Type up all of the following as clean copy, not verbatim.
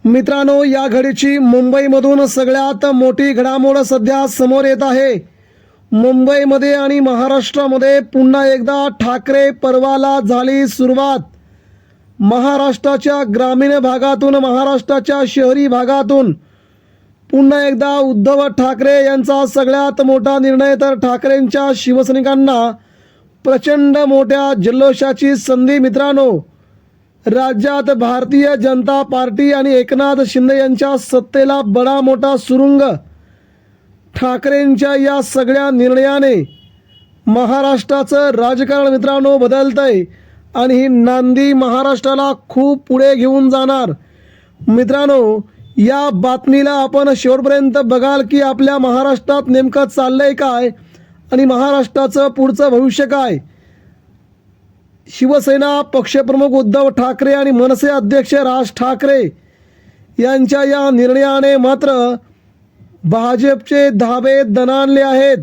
मित्रांनो, या घडीची मुंबईमधून सगळ्यात मोठी घडामोड सध्या समोर येत आहे। मुंबईमध्ये आणि महाराष्ट्रामध्ये पुन्हा एकदा ठाकरे पर्वाला झाली सुरुवात। महाराष्ट्राच्या ग्रामीण भागातून, महाराष्ट्राच्या शहरी भागातून पुन्हा एकदा उद्धव ठाकरे यांचा सगळ्यात मोठा निर्णय। तर ठाकरेंच्या शिवसैनिकांना प्रचंड मोठ्या जल्लोषाची संधी। मित्रांनो, राज्यात भारतीय जनता पार्टी आणि एकनाथ शिंदे यांच्या सत्तेला बडा मोठा सुरुंग। ठाकरेंच्या या सगळ्या निर्णयाने महाराष्ट्राचं राजकारण मित्रांनो बदलतंय आणि ही नांदी महाराष्ट्राला खूप पुढे घेऊन जाणार। मित्रांनो, या बातमीला आपण शेवटपर्यंत बघाल की आपल्या महाराष्ट्रात नेमकं चाललंय काय आणि महाराष्ट्राचं पुढचं भविष्य काय। शिवसेना पक्षप्रमुख उद्धव ठाकरे आणि मनसे अध्यक्ष राज ठाकरे यांच्या या निर्णयाने मात्र भाजपचे धाबे दणाणले आहेत।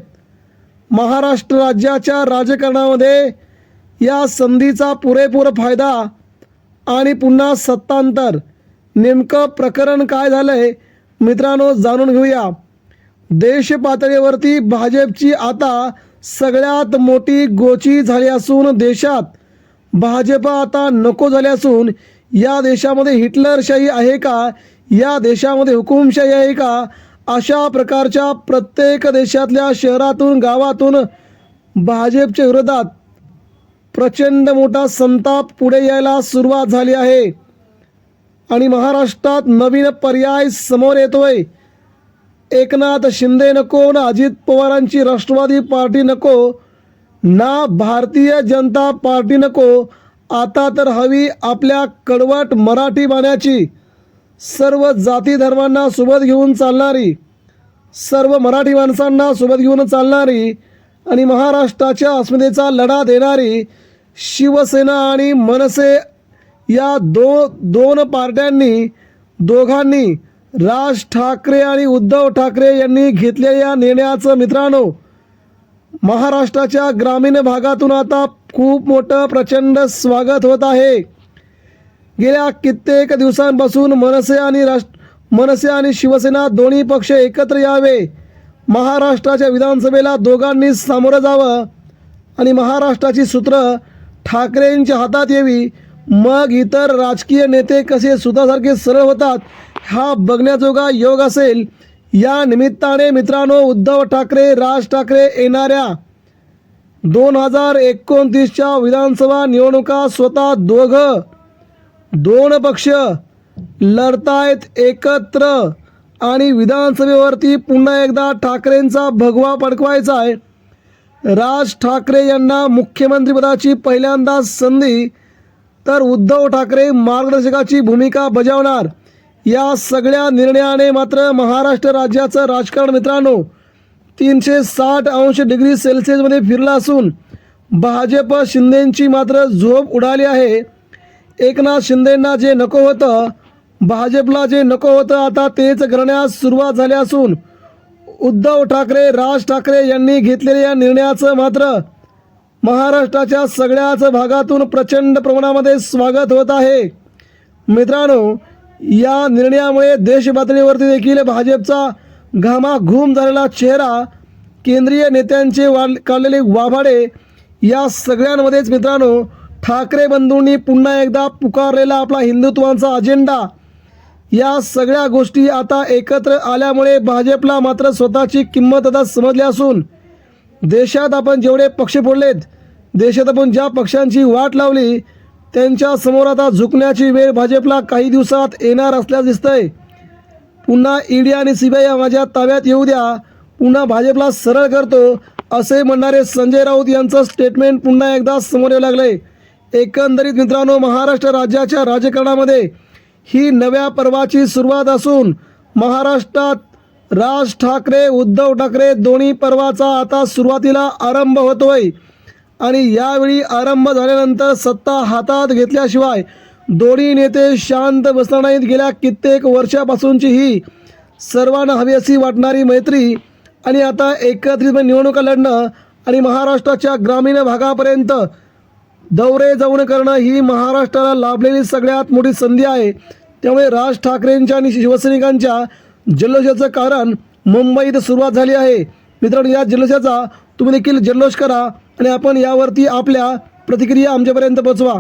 महाराष्ट्र राज्याच्या राजकारणामध्ये या संधीचा पुरेपूर फायदा आणि पुन्हा सत्तांतर, नेमकं प्रकरण काय झालंय मित्रांनो जाणून घेऊया। देश पातळीवरती भाजपची आता सगळ्यात मोठी गोची झाली असून देशात भाजप आता नको झाले असून या देशामध्ये हिटलरशाही आहे का, या देशामध्ये हुकुमशाही आहे का, अशा प्रकारच्या प्रत्येक देशातल्या शहरातून गावातून भाजपच्या विरोधात प्रचंड मोठा संताप पुढे यायला सुरुवात झाली आहे आणि महाराष्ट्रात नवीन पर्याय समोर येतोय। एकनाथ शिंदे नको ना अजित पवारांची राष्ट्रवादी पार्टी नको ना भारतीय जनता पार्टी नको, आता तर हवी आपल्या कडवट मराठी बाण्याची, सर्व जाती धर्मांना सोबत घेऊन चालणारी, सर्व मराठी माणसांना सोबत घेऊन चालणारी आणि महाराष्ट्राच्या अस्मितेचा लढा देणारी शिवसेना आणि मनसे या दोन पार्ट्यांनी, दोघांनी राज ठाकरे आणि उद्धव ठाकरे यांनी घेतलेल्या या निर्णयाचं मित्रांनो महाराष्ट्राच्या ग्रामीण भागातून आता खूप मोठं प्रचंड स्वागत होत आहे। गेल्या कित्येक दिवसांपासून मनसे आणि शिवसेना दोन्ही पक्ष एकत्र यावे, महाराष्ट्राच्या विधानसभेला दोघांनी सामोरं जावं आणि महाराष्ट्राची सूत्र ठाकरेंच्या हातात यावी, मग इतर राजकीय नेते कसे सुतासारखे सरळ होतात हा बघण्याजोगा योग असेल। या निमित्ताने मित्रांनो उद्धव ठाकरे, राज ठाकरे येणाऱ्या 2029च्या विधानसभा निवडणुका स्वतः दोन पक्ष लढतायत एकत्र आणि विधानसभेवरती पुन्हा एकदा ठाकरेंचा भगवा फडकवायचा आहे। राज ठाकरे यांना मुख्यमंत्रीपदाची पहिल्यांदा संधी, तर उद्धव ठाकरे मार्गदर्शकाची भूमिका बजावणार। या सगळ्या निर्णयाने मात्र महाराष्ट्र राज्याचं राजकारण मित्रांनो 360 डिग्री सेल्सिअसमध्ये फिरलं असून भाजप शिंदेंची मात्र झोप उडाली आहे। एकनाथ शिंदेंना जे नको होतं, भाजपला जे नको होतं, आता तेच करण्यास सुरुवात झाली असून उद्धव ठाकरे, राज ठाकरे यांनी घेतलेल्या या निर्णयाचं मात्र महाराष्ट्राच्या सगळ्याच भागातून प्रचंड प्रमाणामध्ये स्वागत होत आहे। मित्रांनो, या निर्णयामुळे देश पातळीवरती देखील भाजपचा घामाघूम झालेला चेहरा, केंद्रीय नेत्यांचे काढलेले वाभाडे, या सगळ्यांमध्येच मित्रांनो ठाकरे बंधूंनी पुन्हा एकदा पुकारलेला आपला हिंदुत्वाचा अजेंडा, या सगळ्या गोष्टी आता एकत्र आल्यामुळे भाजपला मात्र स्वतःची किंमत आता समजली असून देशात आपण जेवढे पक्ष फोडलेत, देशात आपण ज्या पक्षांची वाट लावली, त्यांच्या समोर आता झुकण्याची वेळ भाजपला काही दिवसात येणार असल्यास दिसतंय। पुन्हा ईडी आणि सीबीआय माझ्या ताब्यात येऊ द्या, पुन्हा भाजपला सरळ करतो असे म्हणणारे संजय राऊत यांचं स्टेटमेंट पुन्हा एकदा समोर येऊ लागलंय। एकंदरीत मित्रांनो महाराष्ट्र राज्याच्या राजकारणामध्ये ही नव्या पर्वाची सुरुवात असून महाराष्ट्रात राज ठाकरे, उद्धव ठाकरे दोन्ही पर्वाचा आता सुरुवातीला आरंभ होतोय आणि यावेळी आरंभ झाल्यानंतर सत्ता हातात घेतल्याशिवाय दोन्ही नेते शांत बसणार नाहीत। गेल्या कित्येक वर्षापासूनची ही सर्वांना हवी अशी वाटणारी मैत्री आणि आता एकत्रित निवडणुका लढणं आणि महाराष्ट्राच्या ग्रामीण भागापर्यंत दौरे जाऊन करणं ही महाराष्ट्राला लाभलेली सगळ्यात मोठी संधी आहे। त्यामुळे राज ठाकरेंच्या आणि शिवसैनिकांच्या जल्लोषाचं कारण मुंबईत सुरुवात झाली आहे. मित्रांनो, या जल्लोषाचा तुम्ही देखील जल्लोष करा आणि आपण यावरती आपल्या प्रतिक्रिया आमच्यापर्यंत पोहोचवा.